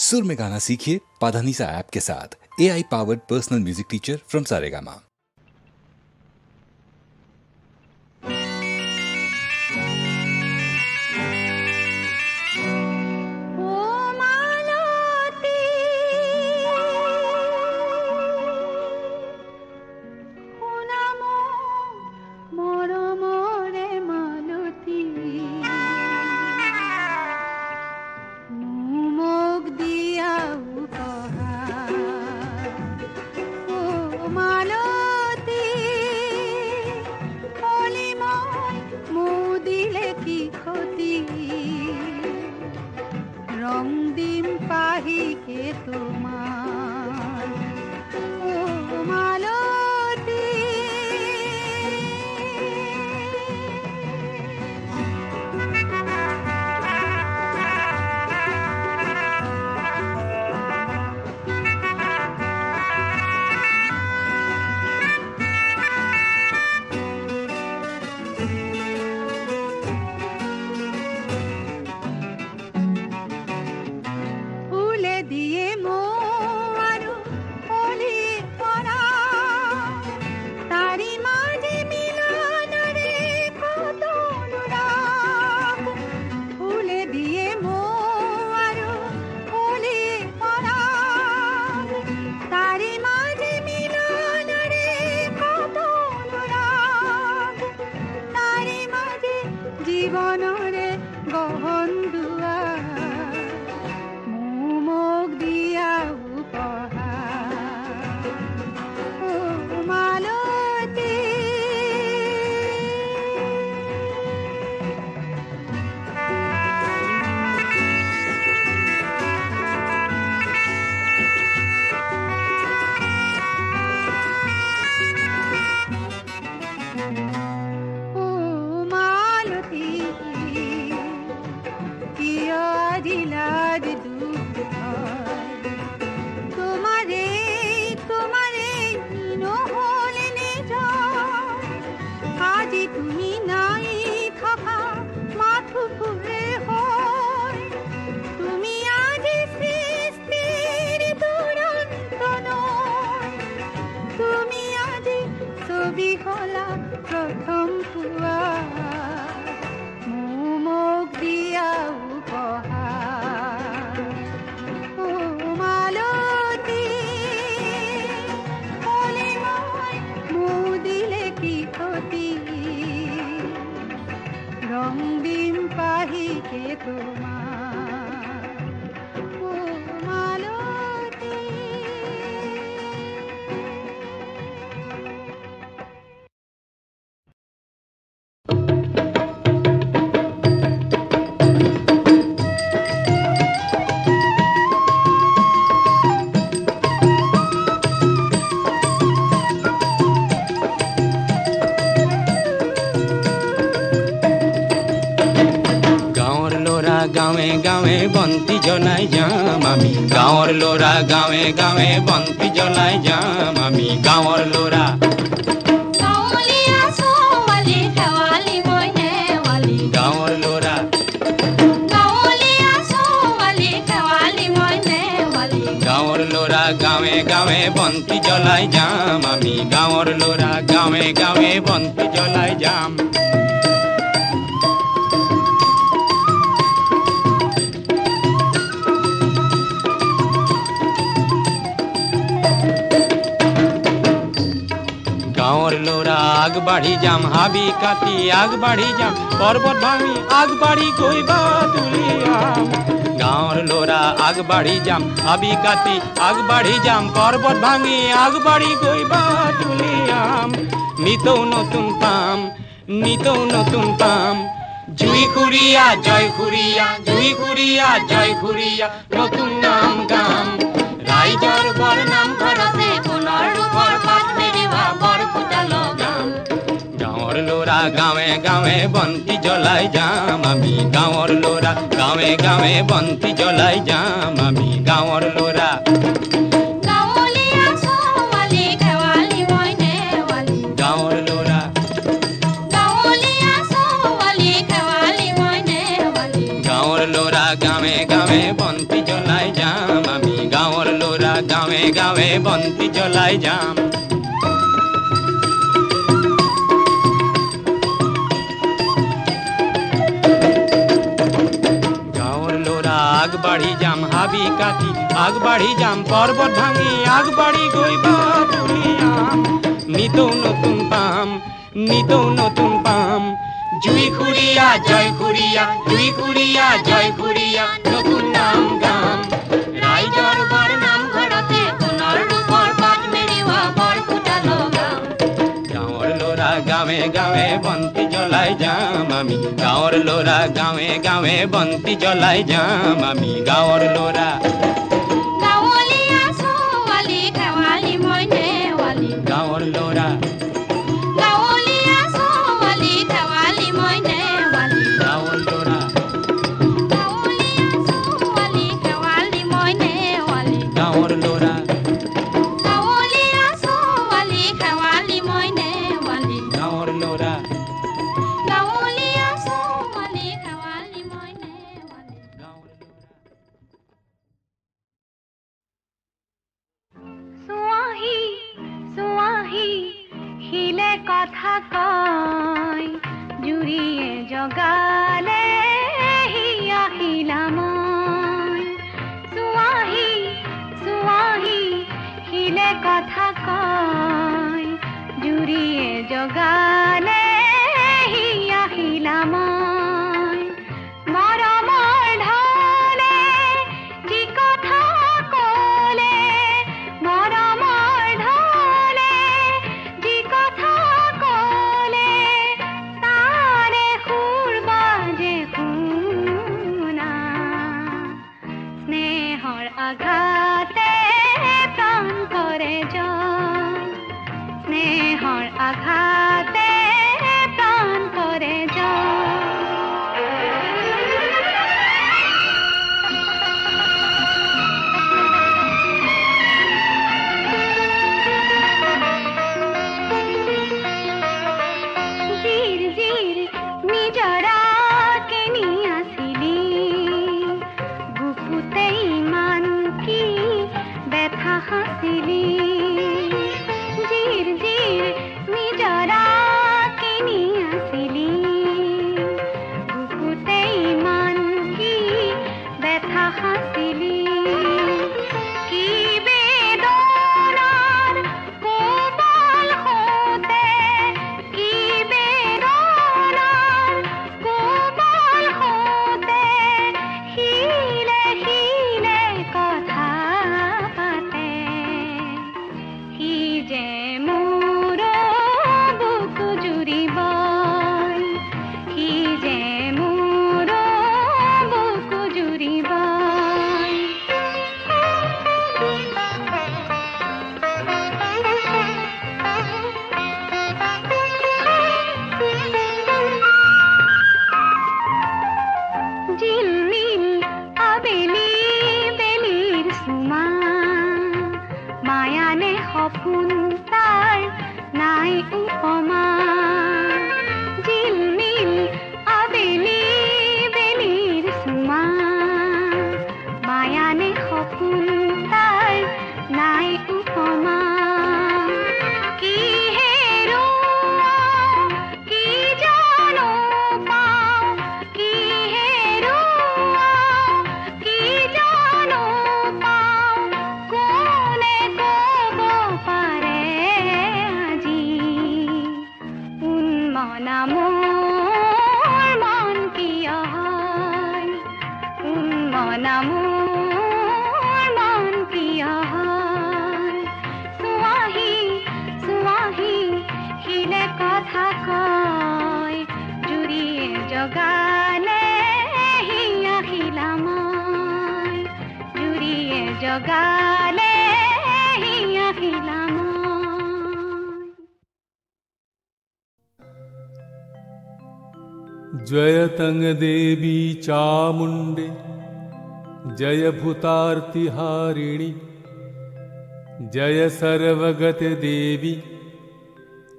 सुर में गाना सीखिए पाधानीसा ऐप के साथ। AI powered personal music teacher from Saregama. गावे गावे बंती जलाई जाम आमी गाँवर लोरा गावे गावे बंती जलाई जाम आमी गाँवर लोरा गाँवर लोरा गाँवर लोरा गावे गावे बंती जलाई जाम आमी गाँवर लोरा गावे गावे बंती जलाई जाम गाँवर लोरा आग बाढ़ी जाम हाबी काती आग बाढ़ी जाम पर्वत भांगी आग बाढ़ी कोई बात गाँवर लोरा आग बाढ़ी जाम हाबी काती आग बाढ़ी जाम पर्वत भांगी आग बाढ़ी कोई बात नितो नतुन पाम जुई खुरिया जय खुरिया जुई खुरिया जय खुरिया नतुन नाम गाम राइजर बर नाम करते पुनर रूपर पात मेरिवा बर फुटालो गाम गाँवर लोरा गावे गावे बंती जलाई जाम आमी गाँवर लोरा गावे गावे बंती जलाई जाम आमी गाँवर लोरा गाँवर लोरा गाँवर लोरा गावे गावे बंती जलाई जाम গাঁৱে গাঁৱে বন্তি জ্বলাই যাম। গাঁৱৰ ল'ৰা আগবাঢ়ি যাম, হাবি কাটি আগবাঢ়ি যাম, পৰ্বত ভাঙি আগবাঢ়ি গৈ বাট উলিয়াম। নিতৌ নতুন পাম, নিতৌ নতুন পাম। জুইকুৰিয়া জয়কুৰিয়া, জুইকুৰিয়া জয়কুৰিয়া, নতুন নাম গাম। ৰাইজৰ বৰ নামঘৰতে সোণৰ ৰূপৰ পাত মেৰিওৱা বৰকুটা লগাম। গাঁৱৰ ল'ৰা গাঁৱে গাঁৱে বন্তি জ্বলাই যাম আমি, গাঁৱৰ ল'ৰা গাঁৱে গাঁৱে বন্তি জ্বলাই যাম আমি। গাঁৱৰ ল'ৰা গাঁৱলীয়া ছোৱালী খেৱালী মই নেৱালী, গাঁৱৰ ল'ৰা গাঁৱলীয়া ছোৱালী খেৱালী মই নেৱালী, গাঁৱৰ ল'ৰা গাঁৱলীয়া ছোৱালী খেৱালী মই নেৱালী, গাঁৱৰ ল'ৰা গাঁৱলীয়া ছোৱালী খেৱালী মই নেৱালী, গাঁৱৰ ল'ৰা গাঁৱলীয়া ছোৱালী খেৱালী মই নেৱালী। চুৱাহী চুৱাহী শিলে কথা কয়, জুৰিয়ে জগালে হিয়া শিলা মই। চুৱাহী চুৱাহী শিলে কথা কয়, জুৰিয়ে জগালে হিয়া শিলা মই। মৰমৰ ঢলে যি কথা ক'লে, মৰমৰ ঢলে যি কথা ক'লে, তাৰে সুৰ বাজে শুনা। স্নেহৰ আঘাতে প্ৰাণ কৰে জয়, স্নেহৰ আঘাতে প্ৰাণ কৰে জয়। জিৰ জিৰ নিজৰা কেনি আছিলি, বুকুতে ইমান কি ব্যথা সাঁচিলি। জিৰ জিৰ নিজৰা কেনি আছিলি, বুকুতে ইমান কি ব্যথা সাঁচিলি। কি বেদনাৰ কোমল সোঁতে, কি বেদনাৰ কোমল সোঁতে, শিলে শিলে কথা পাতে। সি যে মোৰ বুকু জুৰিব, সি যে মোৰ বুকু জুৰিব। জিলমিল আবেলি বেলিৰ চুমা, মায়ানে সপোন তাৰ নাই উপমা। জিলমিল আবেলি বেলিৰ চুমা, মায়ানে সপোন তাৰ নাই উপমা। কি হেৰুৱাও কি জানো পাওঁ, কি হেৰুৱাও কি জানো পাওঁ, কোনে ক'ব পাৰে আজি। উন্মনা মোৰ মন কিয় হয়, উন্মনা মোৰ মন কিয় হয়। চুৱাহী চুৱাহী শিলে কথা কয়, জুৰিয়ে জগালে হিয়া শিলা মই, জুৰিয়ে জগালে হিয়া শিলা মই। जय तंग देवी चामुंडे, जय भूतार्तिहारिणि, जय सर्वगत देवी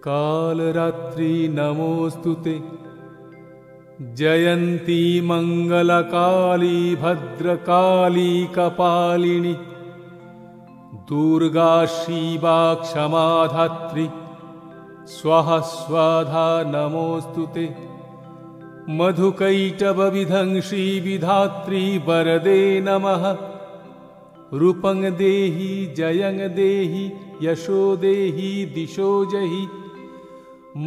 कालरात्रि नमोस्तुते। जयंती मंगलकाली भद्रकाली कपालिनी, दुर्गा शिवा क्षमा धात्री स्वाहा स्वाधा नमोस्तुते मधुकैटभविध्वंसी विधात्री वरदे नमः रूपं देहि जयं देहि यशो देहि दिशो जहि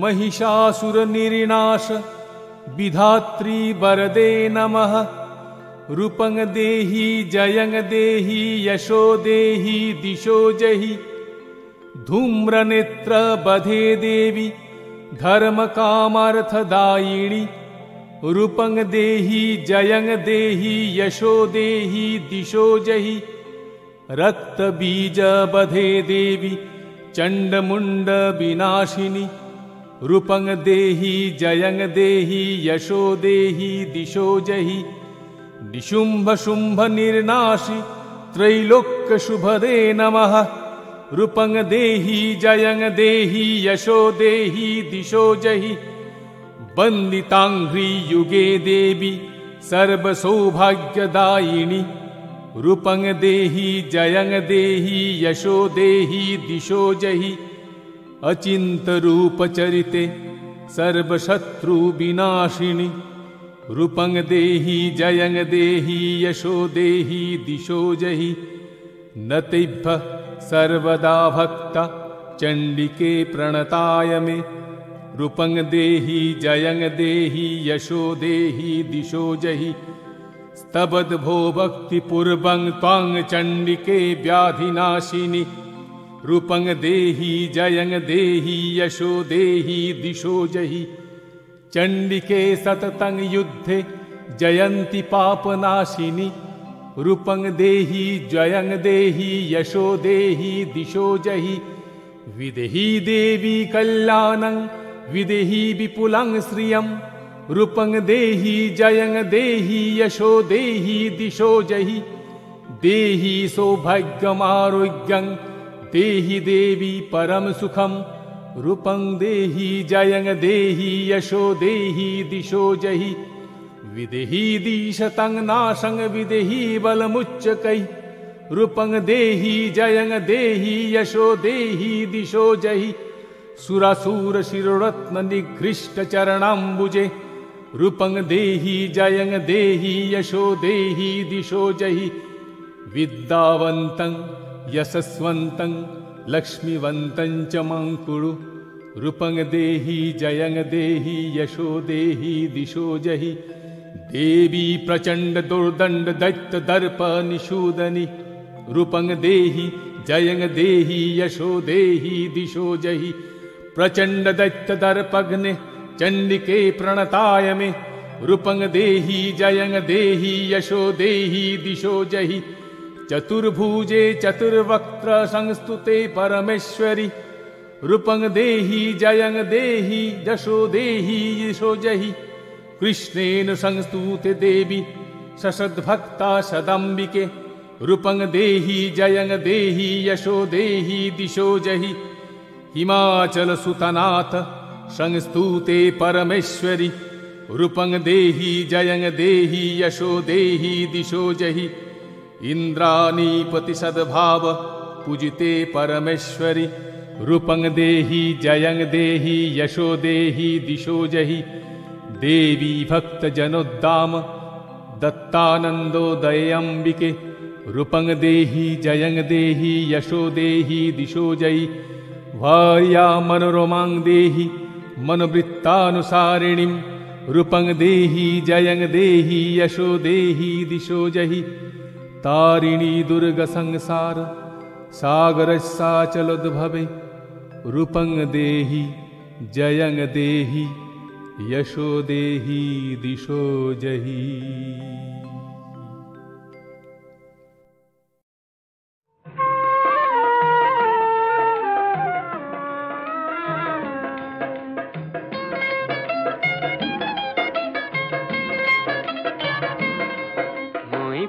महिषासुरनिर्नाश विधात्री वरदे नमः रूपं देहि जयं देहि यशो देहि दिशो जहि धूम्रनेत्र बधे देवी धर्मकामार्थदायिनी रूपं देहि जयं देहि यशो देहि दिशो जहि रक्तबीज बधे देवी चंडमुंड विनाशिनी रूपं देहि जयं देहि यशो देहि दिशो जहि निशुंभ शुंभ निर्नाशि त्रैलोक्य शुभदे नमः रूपं देहि जयं देहि यशो देहि दिशो जहि वंदितांघ्रि युगे देवी सर्वसौभाग्यदायिनी रूपं देहि जयं देहि यशो देहि दिशो जहि अचिंत रूप चरिते सर्वशत्रु विनाशिनी रूपं देहि जयं देहि यशो देहि दिशो जहि नतेभ्यः सर्वदा भक्ता चंडिके प्रणताय मे रूपं देहि जयं देहि यशो देहि दिशो जहि स्तबद्भो भक्तिपूर्वं त्वां चंडिके व्याधिनाशिनी रूपं देहि जयं देहि यशो देहि दिशो जहि चंडिके सततं युद्धे जयन्ति पापनाशिनी रूपं देहि जयं देहि यशो देहि दिशो जहि विदेहि देवी कल्याणं विदेहि विपुलं श्रियं रूपं देहि जयं देहि यशो देहि दिशो जहि देहि सौभाग्यमारोग्यं देहि देवी परम सुखं रूपं देहि जयं देहि यशो देहि दिशो जहि विदेहि दिशतं नाशं विदेहि बलमुच्चकै रूपं देहि जयं देहि यशो देहि दिशो जहि सुरासुर शिरोरत्न निघृष्ट चरणाम्बुजे रूपं देहि जयं देहि यशो देहि दिशो जहि विद्यावन्तं यशस्वन्तं लक्ष्मीवन्तं च मां कुरु रूपं देहि जयं देहि यशो देहि दिशो जहि देवी प्रचंड दुर्दंड दैत्य दर्प निषूदनी रूपं देहि जयं देहि यशो देहि दिशो जहि प्रचंड दैत्य दर्पग्ने चंडिके प्रणताय मे रूपं देहि जयं देहि यशो देहि दिशो जहि चतुर्भुजे चतुर्वक्त्र संस्तुते परमेश्वरी रूपं देहि जयं देहि यशो देहि दिशो जहि कृष्णेन संस्तुते देवी ससद्भक्ता सदम्बिके रूपं देहि जयं देहि यशो देहि दिशो जहि हिमाचल सुतनाथ संस्तुते परमेश्वरी रूपं देहि जयं देहि यशो देहि दिशो जहि इंद्राणीपति सद्भाव पूजिते परमेश्वरी रूपं देहि जयं देहि यशो देहि दिशो जहि देवी भक्त जनोद्दाम दत्तानंदोदयंबिके रूपं देहि जयं देहि यशो देहि दिशो जहि भार्या मनोरमां देहि मनोवृत्तानुसारिणीं रूपं देहि जयं देहि यशो देहि दिशो जहि तारिणी दुर्ग संसार सागरस्साचलोद्भवे रूपं देहि जयं देहि यशो देहि दिशो जहि।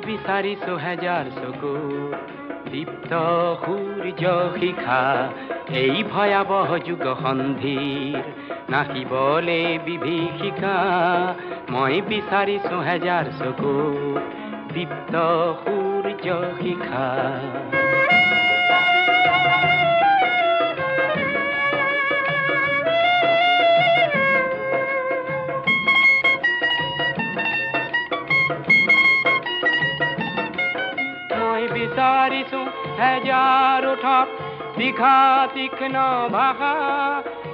বিচাৰি ১০০০০০ দীপ্ত সূৰ্য শিখা এই ভয়াবহ যুগ সন্ধিৰ নাচিবলে বিভীষিকা মই বিচাৰি ১০০০০০ দীপ্ত সূৰ্য শিখা মই বিচাৰিছো হেজাৰো ঠাত দীঘা তীক্ষ্ণ ভাষা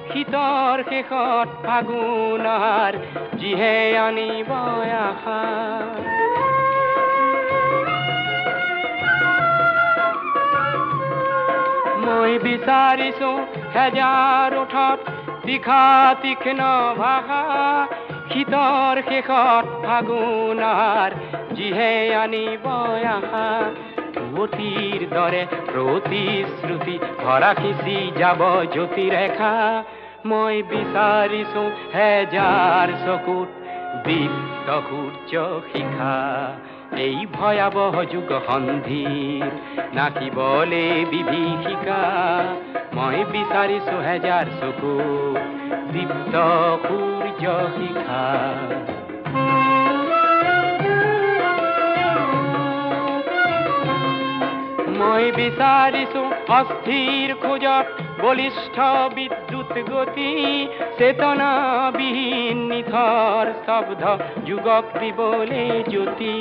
শীতৰ শেষত ফাগুনৰ যিহে আনিব আশা মই বিচাৰিছো হেজাৰো ঠাত দীঘা তীক্ষ্ণ ভাষা শীতৰ শেষত ফাগুনৰ যিহে আনিব আশা অতীৰ দৰে প্ৰতিশ্ৰুতি ভৰা খিচি যাব জ্যোতিৰেখা মই বিচাৰিছো হেজাৰ চকুত দীপ্ত সূৰ্য শিখা এই ভয়াবহ যুগ সন্ধিৰ নাকিবলে বিভীষিকা মই বিচাৰিছো হেজাৰ চকুত দীপ্ত সূৰ্য শিখা মই বিচাৰিছো অস্থিৰ খোজত বলিষ্ঠ বিদ্যুৎ গতি চেতনাবিহীন নিথৰ শব্দ যুগক দিবলে জ্যোতি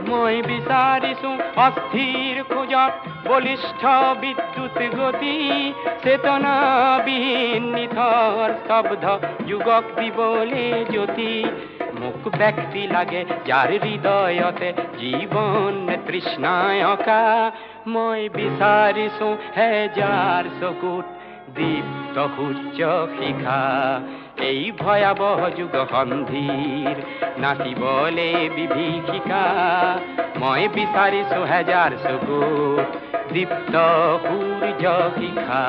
মই বিচাৰিছো অস্থিৰ খোজত বলিষ্ঠ বিদ্যুৎ গতি চেতনাবিহীন নিথৰ শব্দ যুগক দিবলে জ্যোতি মোক ব্যক্তি লাগে যাৰ হৃদয়তে জীৱন তৃষ্ণায়কা মই বিচাৰিছো হেজাৰ চকুত দীপ্ত সূৰ্য শিখা এই ভয়াবহ যুগ সন্ধিৰ নাচিবলে বিভীষিকা মই বিচাৰিছো হেজাৰ চকুত দীপ্ত সূৰ্য শিখা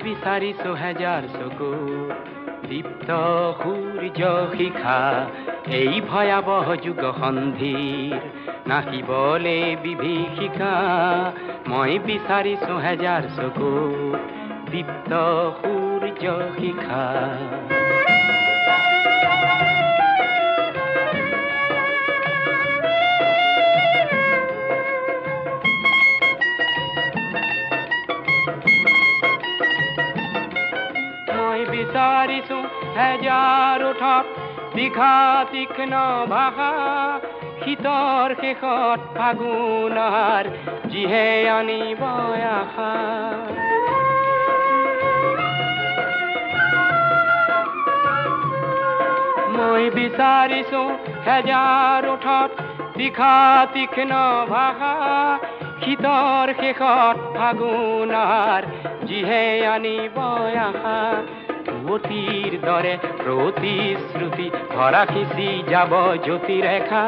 বিচাৰিছো হেজাৰ চকুত দীপ্ত সূৰ্য শিখা এই ভয়াবহ যুগ সন্ধিৰ নাচিবলে বিভীষিকা মই বিচাৰিছো হেজাৰ চকুত দীপ্ত সূৰ্য শিখা বিচাৰিছো হেজাৰো ঠাত দীঘা তীক্ষ্ণ ভাষা শীতৰ শেষত ফাগুনৰ যিহে আনিব আশা মই বিচাৰিছো হেজাৰো ঠাত দীঘা তীক্ষ্ণ ভাষা শীতৰ শেষত ফাগুনৰ যিহে আনিব আশা অতীৰ দৰে প্ৰতিশ্ৰুতি ভৰা খিচি যাব জ্যোতিৰেখা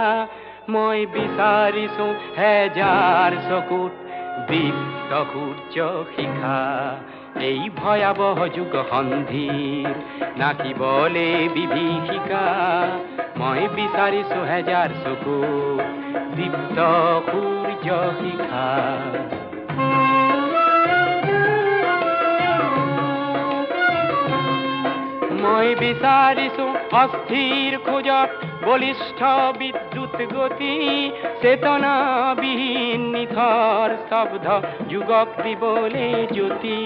মই বিচাৰিছো হেজাৰ চকুত দীপ্ত সূৰ্য শিখা এই ভয়াবহ যুগ সন্ধিৰ নাচিবলে বিভীষিকা মই বিচাৰিছো হেজাৰ চকুত দীপ্ত সূৰ্য শিখা মই বিচাৰিছো অস্থিৰ খোজত বলিষ্ঠ বিদ্যুৎ গতি চেতনাবিহীন নিথৰ শব্দ যুগক দিবলে জ্যোতি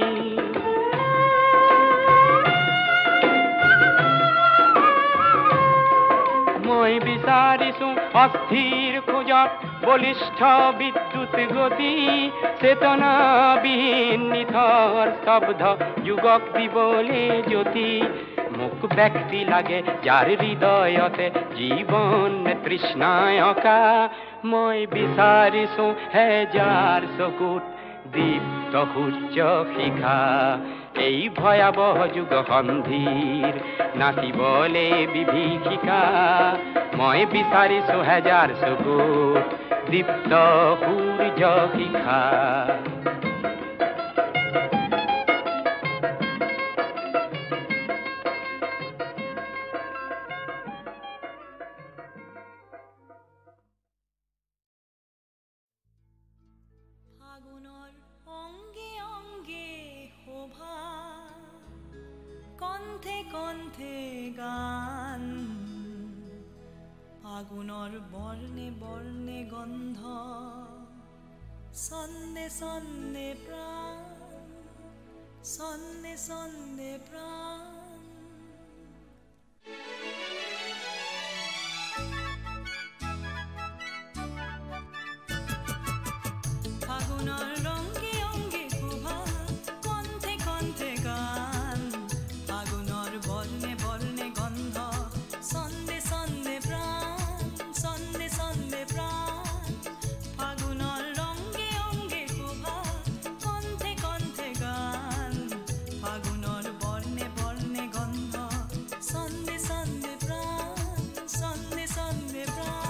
মই বিচাৰিছো অস্থিৰ খোজত বলিষ্ঠ বিদ্যুৎ গতি চেতনাবিহীন নিথৰ শব্দ যুগক দিবলে জ্যোতি মোক ব্যক্তি লাগে যাৰ হৃদয়তে জীৱন তৃষ্ণায়কা মই বিচাৰিছো হেজাৰ চকুত দীপ্ত সূৰ্য শিখা এই ভয়াবহ যুগ সন্ধিৰ নাচিবলে বিভীষিকা মই বিচাৰিছো হেজাৰ চকুত দীপ্ত সূৰ্য শিখা কণ্ঠে কণ্ঠে গান ফাগুনৰ বৰ্ণে বৰ্ণে গন্ধ ছন্দে ছন্দে প্ৰাণ ছন্দে ছন্দে প্ৰাণ ফাগুনৰ ৰংগে অংগে শোভা কণ্ঠে কণ্ঠে গান ফাগুনৰ বৰ্ণে বৰ্ণে গন্ধ ছন্দে ছন্দে প্ৰাণ ছন্দে ছন্দে প্ৰাণ ফাগুনৰ ৰংগে অংগে শোভা কণ্ঠে কণ্ঠে গান ফাগুনৰ বৰ্ণে বৰ্ণে গন্ধ ছন্দে ছন্দে প্ৰাণ ছন্দে ছন্দে প্ৰাণ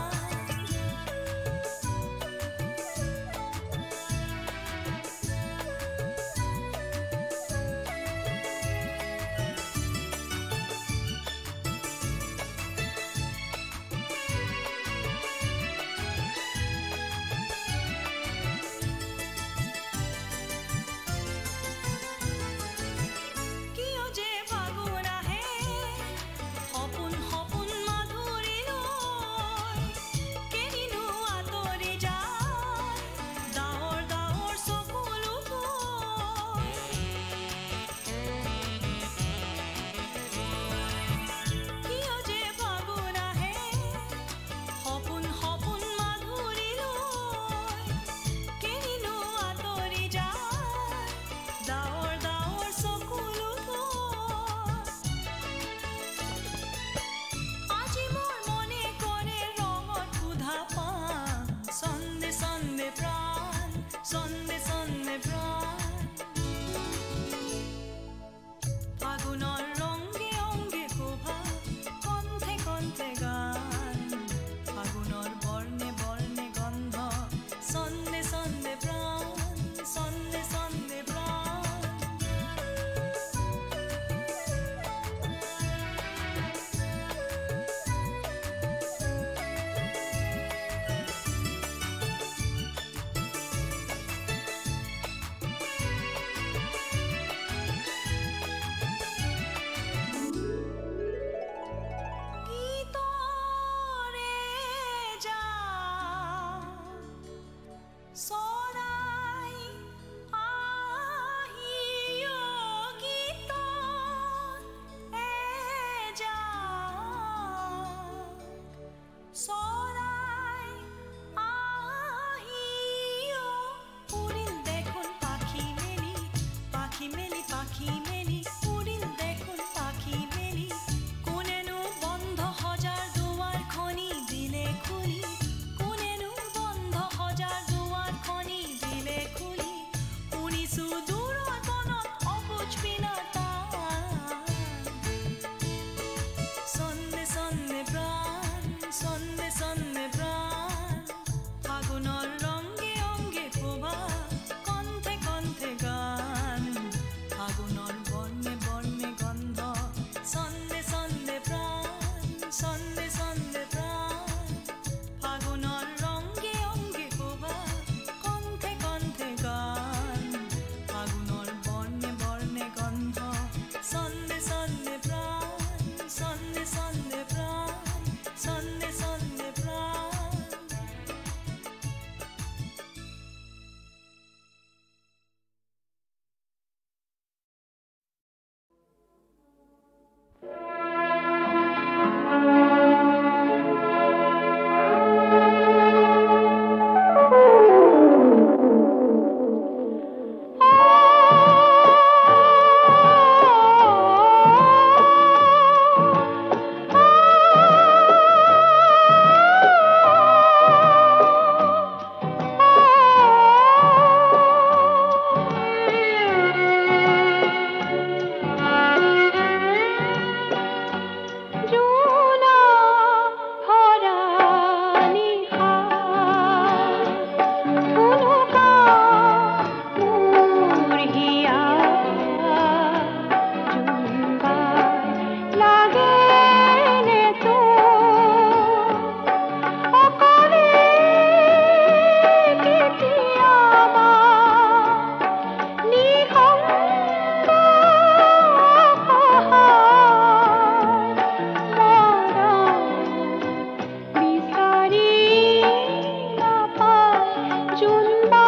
জুনবা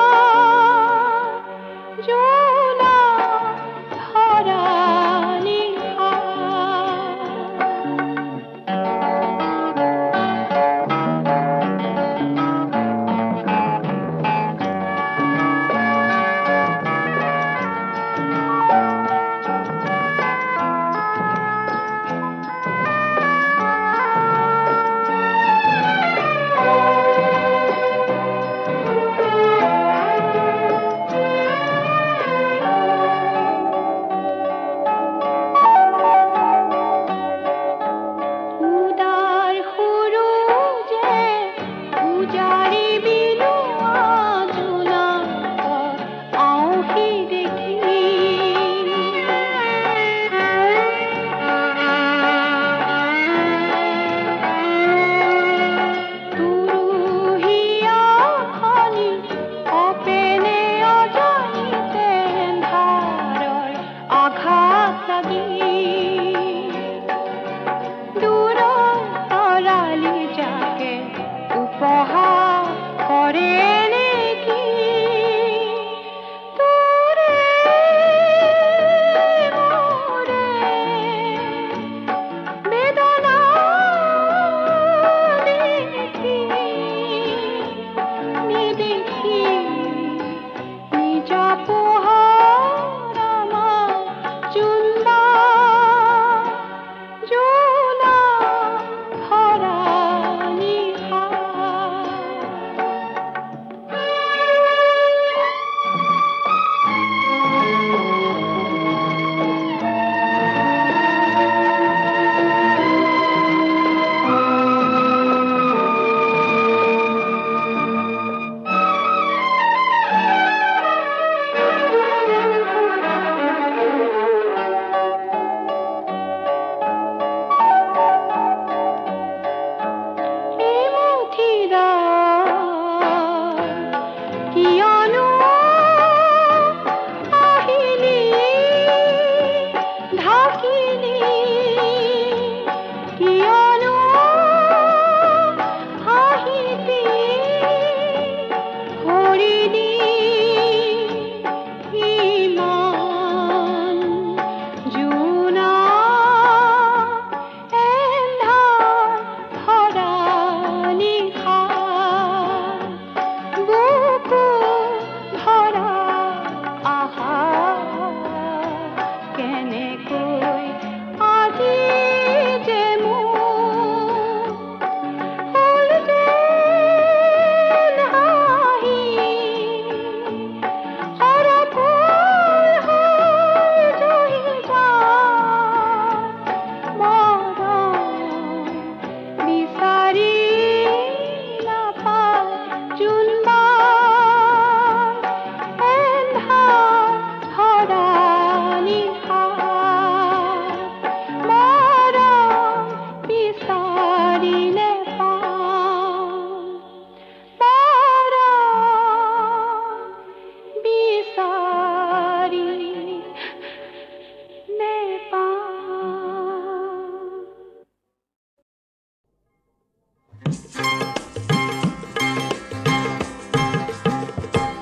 জোনা ধৰা নিশা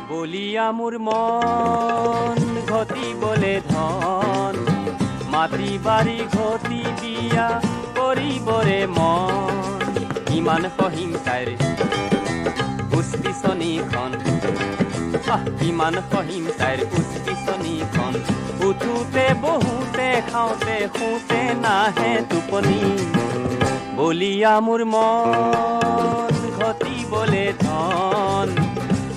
বলিয়া মোৰ মন ঘটি বলে ধন মাটি বাৰী ঘটি বিয়া কৰিবৰে মন ইমান পঢ়িম তাইৰ পুষ্পিচনীখন ইমান পঢ়িম তাইৰ পুষ্পিচনীখন উঠোতে বহুতে খাওঁতে শুতে নাহে টোপনি বলিয়া মোৰ মন ঘটি বলে ধন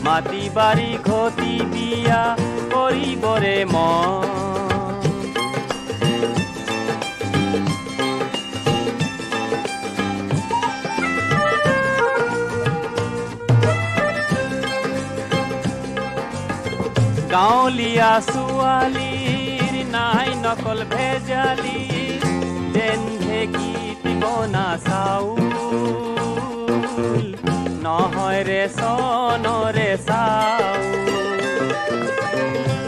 মাটি বাৰী ঘটি বিয়া কৰিবৰে মন গাঁৱলীয়া ছোৱালীৰ নাই নকল ভেজালি যেন ঢেঁকীত বনা চাউল নহয় ৰে চনৰে চাউল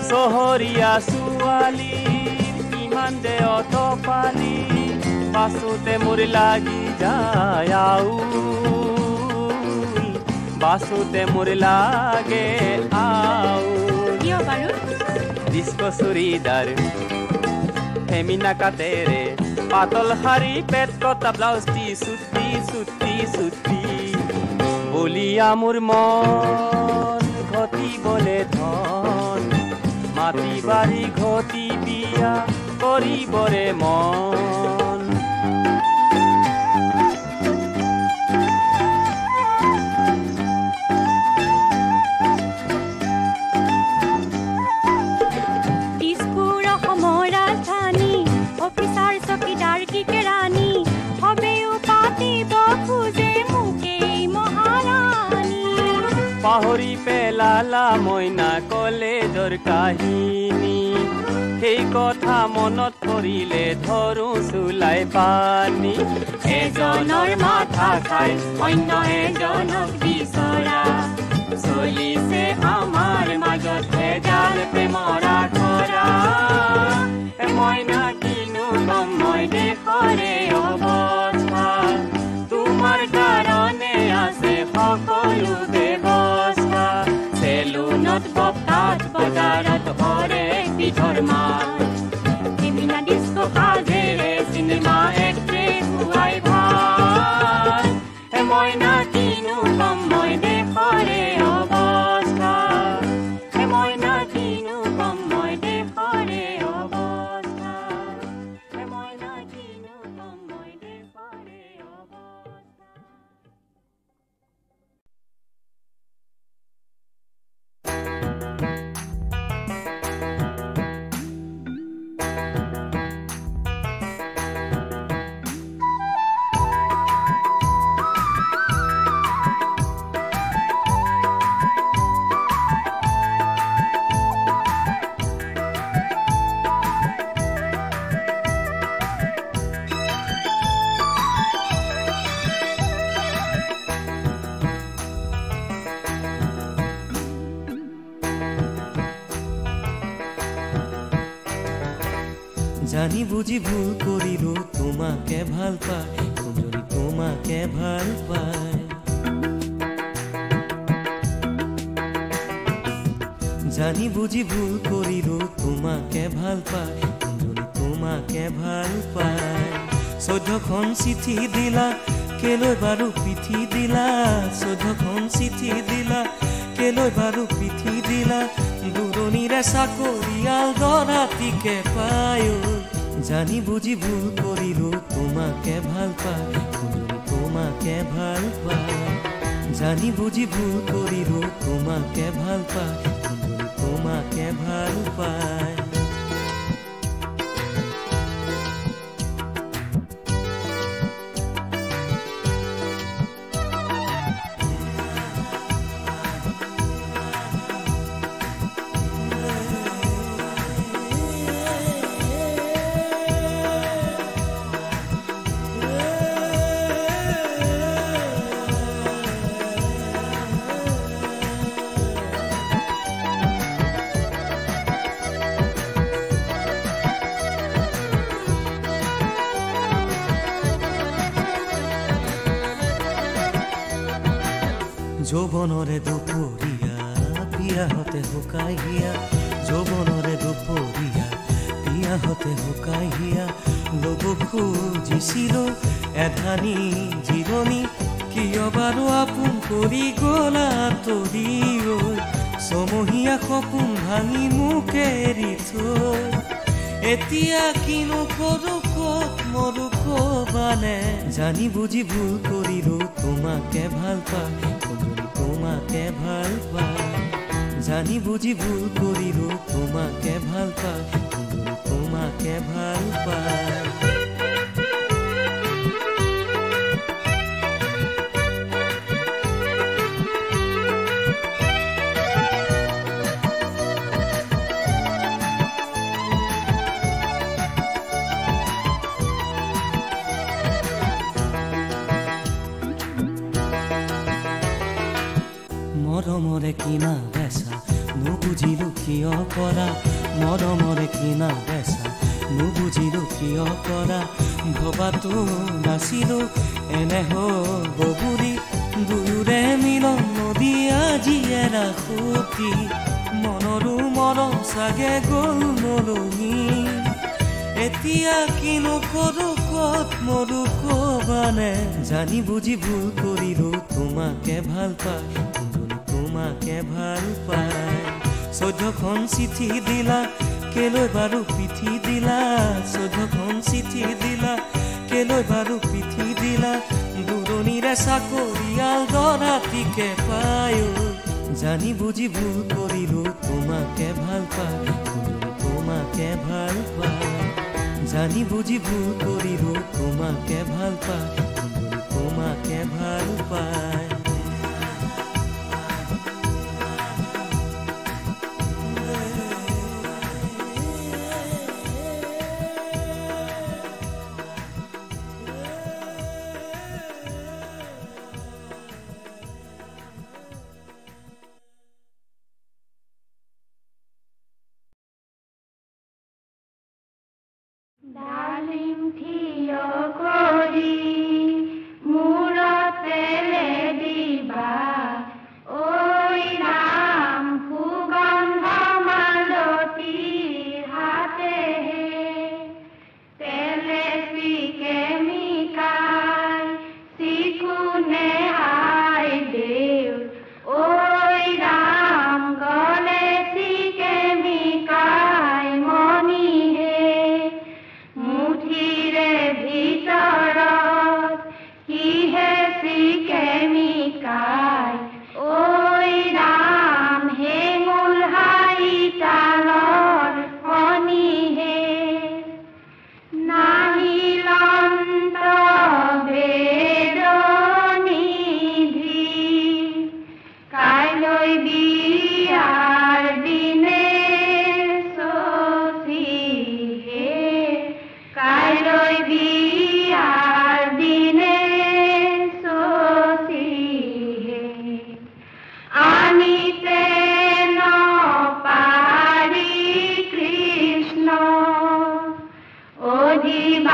চহৰীয়া ছোৱালীৰ কিমান যে অতপালি পাছতে মোৰ লাগি যায় আউল বাসুতে মোৰ লাগে আউল কিয় বাৰু ডিস্কো চুৰিদাৰ ফেমিনা কাটেৰে পাতল শাৰী পেট কটা ব্লাউজটি চুটি চুটি চুটি বলিয়া মোৰ মন ঘটিবলে ধন মাটি বাৰী ঘটি বিয়া কৰিবৰে মন দিছপুৰ অসমৰ ৰাজধানী অফিচাৰ চকীদাৰ কি কেৰাণী সবেও পাতিব খোজে মোকেই মহাৰাণী পাহৰি পেলালা মইনা কলেজৰ কাহিনী সেই কথা মনত পৰিলে ধৰো চুলাই পানী এজনৰ মাথা খাই অন্য এজনক বিচৰা চলিছে আমাৰ মাজত ভেজাল প্ৰেমৰ আখৰা মইনা কিনো গম মই দেশৰে অৱস্থা তোমাৰ কাৰণে আছে সকলো ব্যৱস্থা চেলুনত বকাত বজাৰত কৰে বিধৰ মাল ফেমিনা ডিস্কো সাজেৰে চিনেমা এক্ট্ৰেছ হোৱাই ভাল মইনা কিনো গম মই দেশৰে অৱস্থা মইনা কিনো কম মই দেশৰে অৱস্থা মইনা কিনো কম মই দেশৰে অৱস্থা জানি বুঝি ভুল করিলো তোমাকে ভাল পায় কুঞ্জলি তোমাকে ভাল পায় জানি বুঝি ভুল করিলো তোমাকে ভাল পায় কুঞ্জলি তোমাকে ভাল পায় 14খন চিঠি দিলা কেলৈ বাৰু পিঠি দিলা 14খন চিঠি দিলা কেলৈ বাৰু পিঠি দিলা দূৰণিৰে চাকৰিয়াল দৰাটিকে পায় জানি বুঝি ভুল কৰিলো তোমাকে ভাল পায় কুঞ্জলি তোমাকে ভাল পায় জানি বুঝি ভুল কৰিলো তোমাকে ভাল পায় কুঞ্জলি তোমাকে ভাল পায় যৌবনৰে দুপৰীয়া বিয়াহতে শুকাই হিয়া যৌবনৰে দুপৰীয়া বিয়াহতে শুকাই হিয়া ল'ব খুজিছিলো এধানি জিৰণি কিয় বাৰু আপোন কৰি গ'লা তৰি ছমহীয়া সপোন ভাঙি মোক এৰি থৈ এতিয়া কিনো কৰো ক'ত মৰো ক'বানে জানি বুঝি ভুল কৰিলো তোমাকে ভাল পায় কুঞ্জলি তোমাকে ভাল পায় জানি বুঝি ভুল কৰিলো তোমাকে ভাল পায় কুঞ্জলি তোমাকে ভাল পায় মৰমৰে কিনা বেচা নুবুজিলো কিয় কৰা মৰমৰে কিনা বেচা নুবুজিলো কিয় কৰা ভবাতো নাছিলো এনে হ'ব বুলি দুয়োৰে মিলন নদী আজি এৰা সতি মনৰো মৰম চাগে গ'ল নলঙি এতিয়া কিনো কৰো কত মৰো কবানে জানি বুজি ভুল কৰিলো তোমাকে ভাল পাই তোমাকে ভাল পাই 14খন চিঠি দিলা কেলৈ বাৰু পিঠি দিলা 14খন চিঠি দিলা কেলৈ বাৰু পিঠি দিলা দূৰণিৰে চাকৰিয়াল দৰাটিকে পায়ো জানি বুজি ভুল কৰিলো তোমাকে ভাল পাই তোমাকে ভাল পাই জানি বুজি ভুল কৰিলো তোমাকে ভাল পাই তোমাকে ভাল পাই ডালিম থিয় কৰি মূৰত তেলে দিবা ঐ ৰাম সুগন্ধ মালতীৰ হাতেহে তেলে চিকে মিকাই চিকুনে আই দেউ ঐ ৰাম গলে চিকে মিকাই মণিহে মুঠিৰে ভিতৰত কিহে চিকে মিকাই ঐ ৰাম হেঙুল হাই তালৰ কণিহে নাহিলন্ত বেদনিধি কাইলৈ বিয়াৰ দিনে চচিহে কাইলৈ বিয়াৰ দিনে চচিহে আনিতে নপাৰি কৃষ্ণ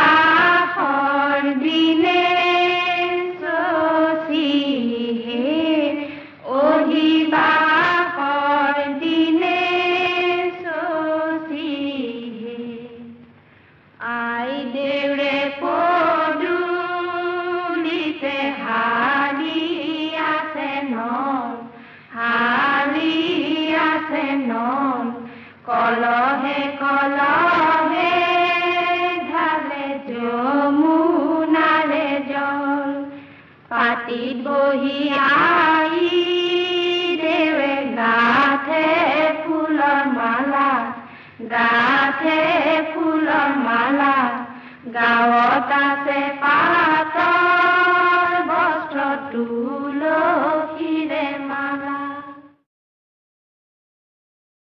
অধিবাসৰ দিনে চচিহে অধিবাসৰ দিনে চচিহে আই দেউৰে পদূলিতে হালি আছে নল হালি আছে নল কলহে কলহে ঢালে যমুনাৰে জল পাতিত বহি আই দেৱে গাঁঠে ফুলৰ মালা গাঁঠে